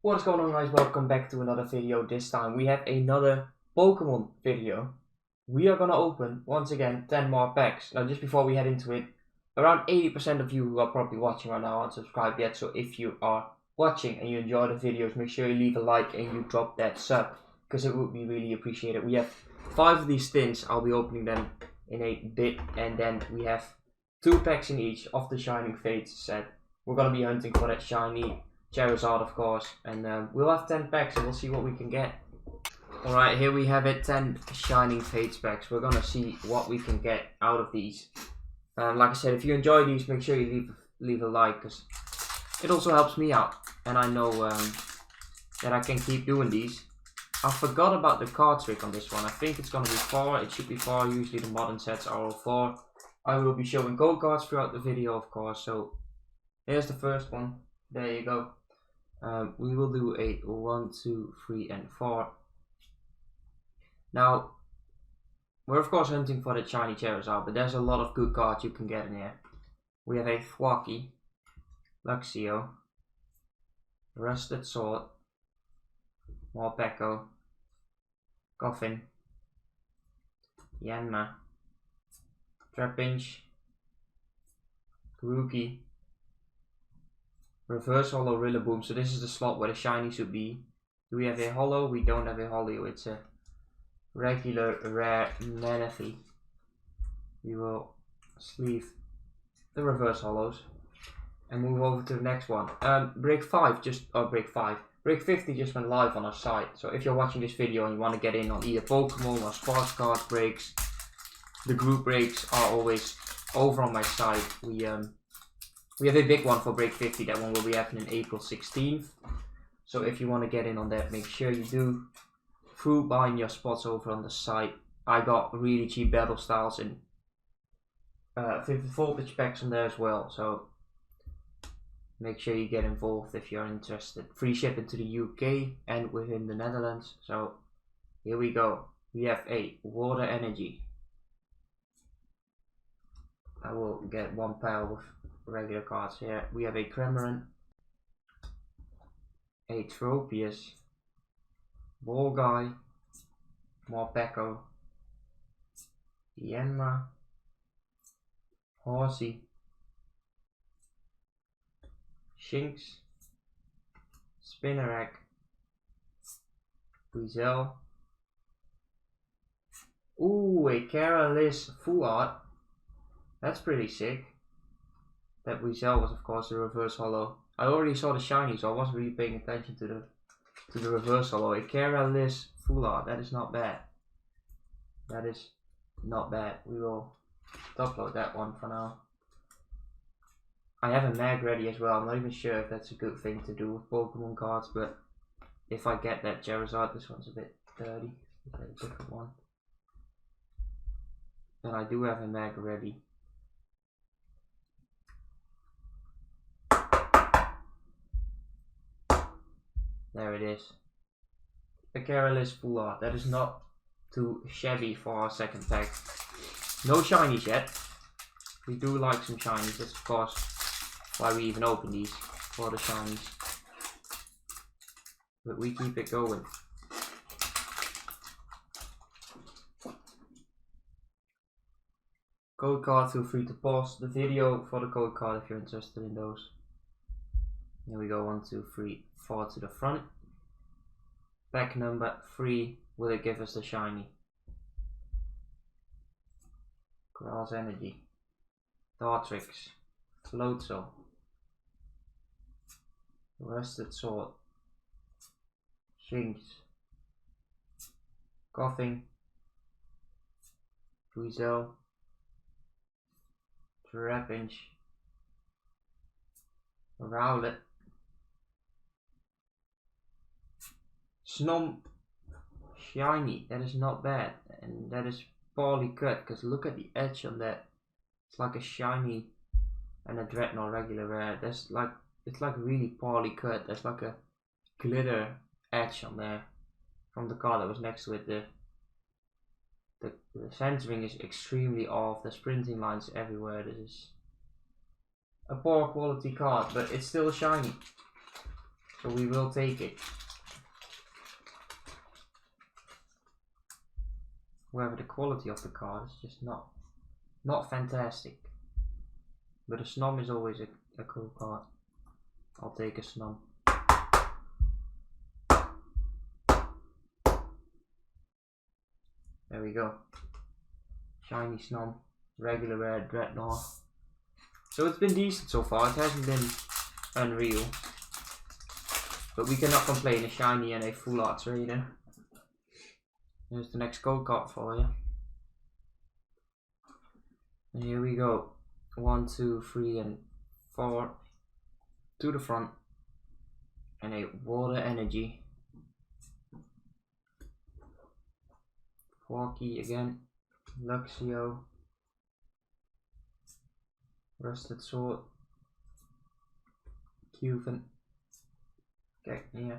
What is going on, guys? Welcome back to another video. This time we have another Pokemon video. We are gonna open once again 10 more packs. Now just before we head into it, around 80% of you who are probably watching right now aren't subscribed yet, so if you are watching and you enjoy the videos, make sure you leave a like and you drop that sub, because it would be really appreciated. We have 5 of these tins. I'll be opening them in a bit, and then we have 2 packs in each of the Shining Fates set. We're gonna be hunting for that shiny Charizard, of course, and we'll have 10 packs and we'll see what we can get. Alright, here we have it, 10 Shining Fates packs. We're gonna see what we can get out of these. Like I said, if you enjoy these, make sure you leave a like, because it also helps me out, and I know that I can keep doing these. I forgot about the card trick on this one. I think it's gonna be 4, it should be 4, usually the modern sets are all 4. I will be showing gold cards throughout the video, of course, so here's the first one. There you go. We will do a 1, 2, 3, and 4. Now, we're of course hunting for the shiny Charizard, but there's a lot of good cards you can get in here. We have a Thwackey, Luxio, Rusted Sword, Morpeko, Coffin, Yanma, Trapinch, Grookey, Reverse Holo Rillaboom. So this is the slot where the shiny should be. Do we have a holo? We don't have a holo. It's a regular rare Manaphy. We will sleeve the reverse holos and move over to the next one. Break 50 just went live on our site. So if you're watching this video and you want to get in on either Pokemon or sports card breaks, the group breaks are always over on my site. We have a big one for break 50. That one will be happening April 16th. So if you want to get in on that, make sure you do through buying your spots over on the site. I got really cheap battle styles and 54 pitch packs on there as well. So make sure you get involved if you're interested. Free shipping to the UK and within the Netherlands. So here we go. We have a Water Energy. I will get one pile with regular cards here. We have a Cramorant, a Tropius, Bolgai, Morpeko, Yanma, Horsey, Shinx, Spinarak, Weasel. Ooh, a Caralis Full Art. That's pretty sick. That Weasel was of course the reverse holo. I already saw the shiny, so I wasn't really paying attention to the reverse holo. A Caralis Full Art, that is not bad. That is not bad. We will upload that one for now. I have a mag ready as well. I'm not even sure if that's a good thing to do with Pokemon cards, but if I get that Charizard, this one's a bit dirty. Is that a different one? Then I do have a mag ready. There it is. A Caralis Full Art. That is not too shabby for our second pack. No shinies yet. We do like some shinies. That's of course why we even open these, for the shinies. But we keep it going. Code card, feel free to pause the video for the code card if you're interested in those. Here we go, 1, 2, 3, 4 to the front. Pack number 3, will it give us the shiny? Grass Energy, Dartrix, Floatzel, Rusted Sword, Shinx, Coughing, Weasel, Trapinch, Rowlet, Snom shiny. That is not bad, and that is poorly cut, because look at the edge on that. It's like a shiny and a Dreadnought regular rare. That's like, it's like really poorly cut. There's like a glitter edge on there from the card that was next to it. The centering is extremely off. There's printing lines everywhere. This is a poor quality card, but it's still shiny. So we will take it. However, the quality of the card is just not fantastic. But a Snom is always a cool card. I'll take a Snom. There we go. Shiny Snom. Regular rare Dreadnought. So it's been decent so far. It hasn't been unreal. But we cannot complain. A shiny and a full art trader. Here's the next code card for you. And here we go. 1, 2, 3, and 4 to the front. And a water energy. Forky again. Luxio. Rusted Sword. Cuven. Cacnea.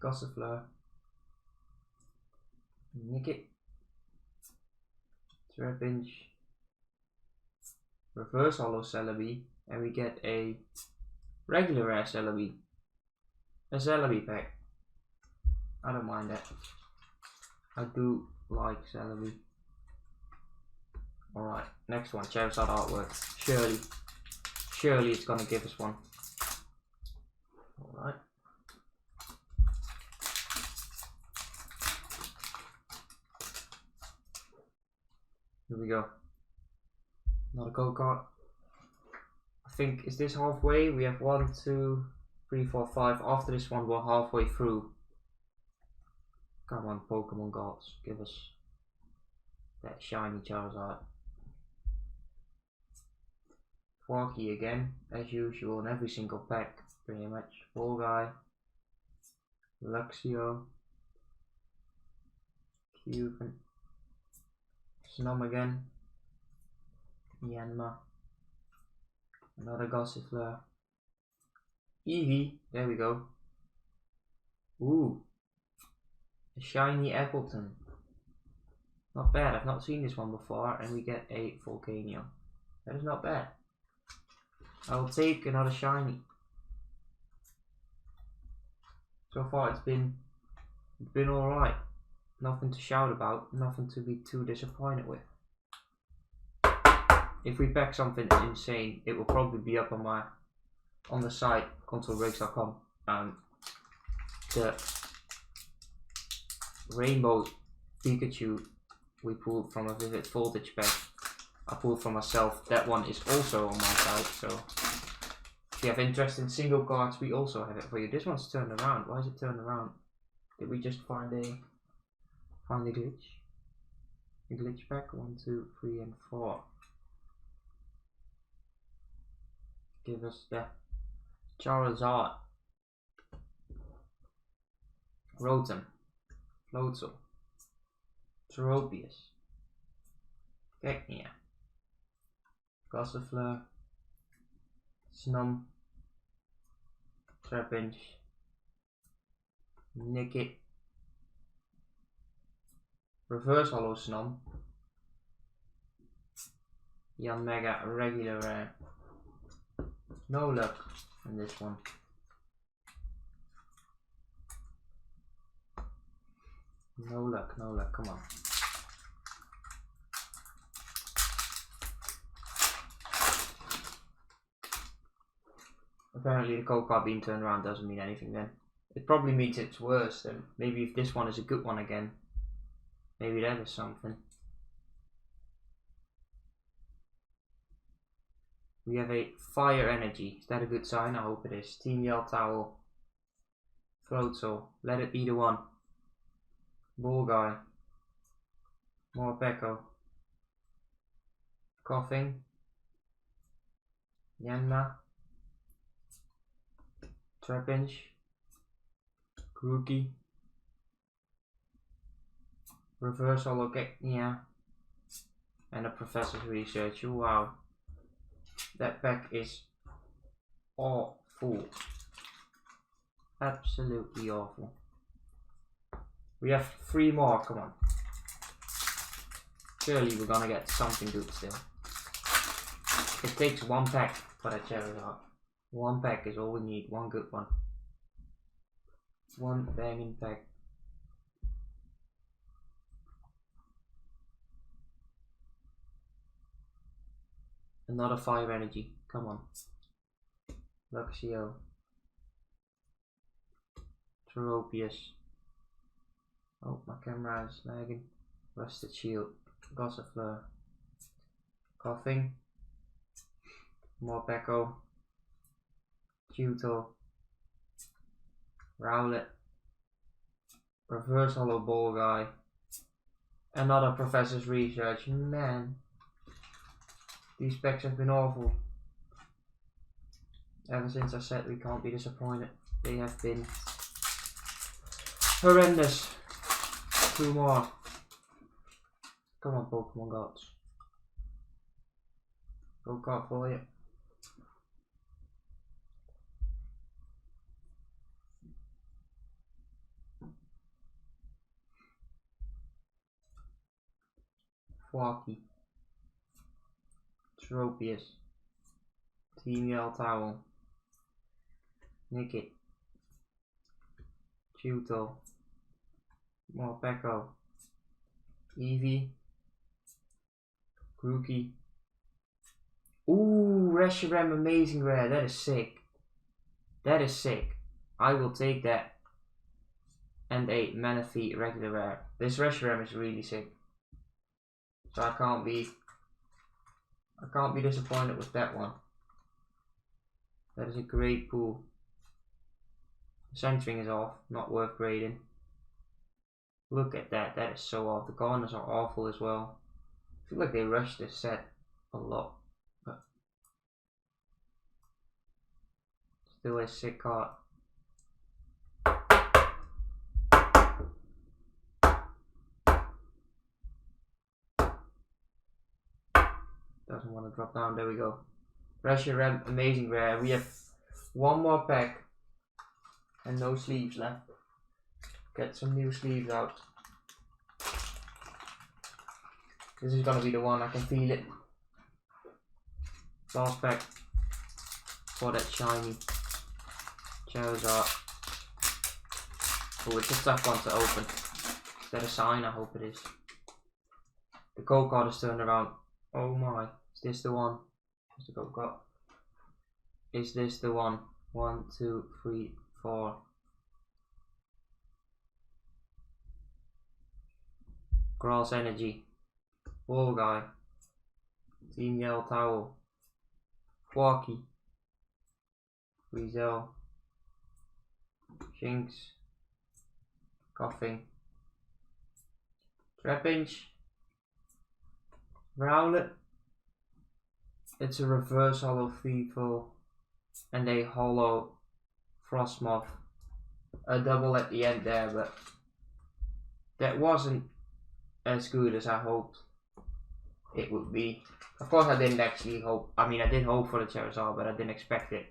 Gossifleur. Nickit. Trapinch. Reverse Hollow Celebi. And we get a regular rare Celebi. A Celebi pack. I don't mind that. I do like Celebi. Alright, next one. Charizard artwork. Surely it's gonna give us one. Alright. Here we go. Another code card. I think, is this halfway? We have 1, 2, 3, 4, 5. After this one, we're halfway through. Come on, Pokemon gods, give us that shiny Charizard. Forky again, as usual, in every single pack, pretty much. Volguy, Luxio, Cuban, Snom again, Yanma, another Gossifleur, Eevee, there we go. Ooh, a shiny Appleton. Not bad, I've not seen this one before, and we get a Volcanion. That is not bad. I will take another shiny. So far it's been alright. Nothing to shout about, nothing to be too disappointed with. If we pack something insane, it will probably be up on the site, consolebreaks.com. The Rainbow Pikachu we pulled from a Vivid Voltage pack. I pulled for myself. That one is also on my site, so if you have interest in single cards, we also have it for you. This one's turned around. Why is it turned around? Did we just find a glitch? A glitch pack? 1, 2, 3, and 4. Give us the Charizard, Rotom, Floatzel, Tropius, Cacnea, Gossifleur, Snom, Trapinch, Nickit, Reverse Hollow Snom, Yanmega regular rare. No luck in this one. No luck, come on. Apparently the code card being turned around doesn't mean anything then. It probably means it's worse then. Maybe if this one is a good one again, maybe that is something. We have a Fire Energy. Is that a good sign? I hope it is. Team Yell Towel. Floatzel. Let it be the one. Volguy. Morpeko. Coughing. Yanma. Trapinch. Grookey. Reverse Hollow Cacnea. And a Professor's Research. Wow. That pack is awful. Absolutely awful. We have 3 more, come on. Surely we're gonna get something good still. It takes 1 pack for that Charizard. One pack is all we need, one good one. One banging pack. Another fire energy, come on. Luxio. Tropius. Oh, my camera is lagging. Rusted Shield. Gossifleur. Coughing. Morpeko. Tuto. Rowlet. Reverse Hollow Ball Guy. Another Professor's Research. Man. These packs have been awful. Ever since I said we can't be disappointed. They have been horrendous. Two more. Come on, Pokemon gods. Go card for you. Fwaky. Tropius. Team Yell Towel. Nickit. Tuto. Morpeko. Eevee. Grookey. Ooh, Reshiram Amazing Rare. That is sick. That is sick. I will take that. And a Manaphy regular rare. This Reshiram is really sick. So I can't be disappointed with that one. That is a great pool. The centering is off, not worth grading. Look at that, that is so off. The corners are awful as well. I feel like they rushed this set a lot. But still a sick card. Doesn't want to drop down, there we go. Reshiram Amazing Rare. We have one more pack and no sleeves left. Get some new sleeves out. This is gonna be the one, I can feel it. Last pack for that shiny Charizard. Oh, it's a tough one to open. Is that a sign? I hope it is. The code card is turned around. Oh my, is this the one? Where's the code card? Is this the one? 1, 2, 3, 4. Grass Energy. Ball Guy. Team Yell Towel. Fwaky. Weasel. Shinx. Coughing. Trapinch. Rowlet. It's a reverse hollow Feefo and a hollow Frostmoth. A double at the end there, but that wasn't as good as I hoped it would be. Of course I didn't actually hope, I mean I did hope for the Charizard, but I didn't expect it.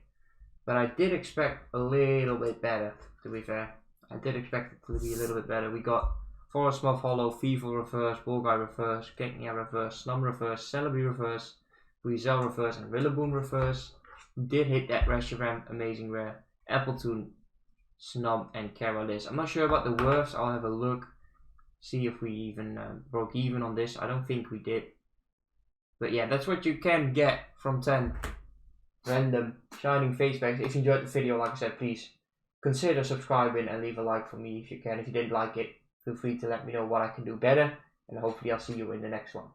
But I did expect a little bit better, to be fair. I did expect it to be a little bit better. We got Frostmoth Hollow, Feefo reverse, Bolgai reverse, Keknia reverse, Snum reverse, Celebi reverse, Weasel reverse, and Rillaboom reverse. We did hit that Reshiram Amazing Rare, Appletoon, Snub, and Carolis. I'm not sure about the worths, I'll have a look. See if we even broke even on this. I don't think we did. But yeah, that's what you can get from 10 random Shining Face Packs. If you enjoyed the video, like I said, please consider subscribing and leave a like for me if you can. If you didn't like it, feel free to let me know what I can do better. And hopefully I'll see you in the next one.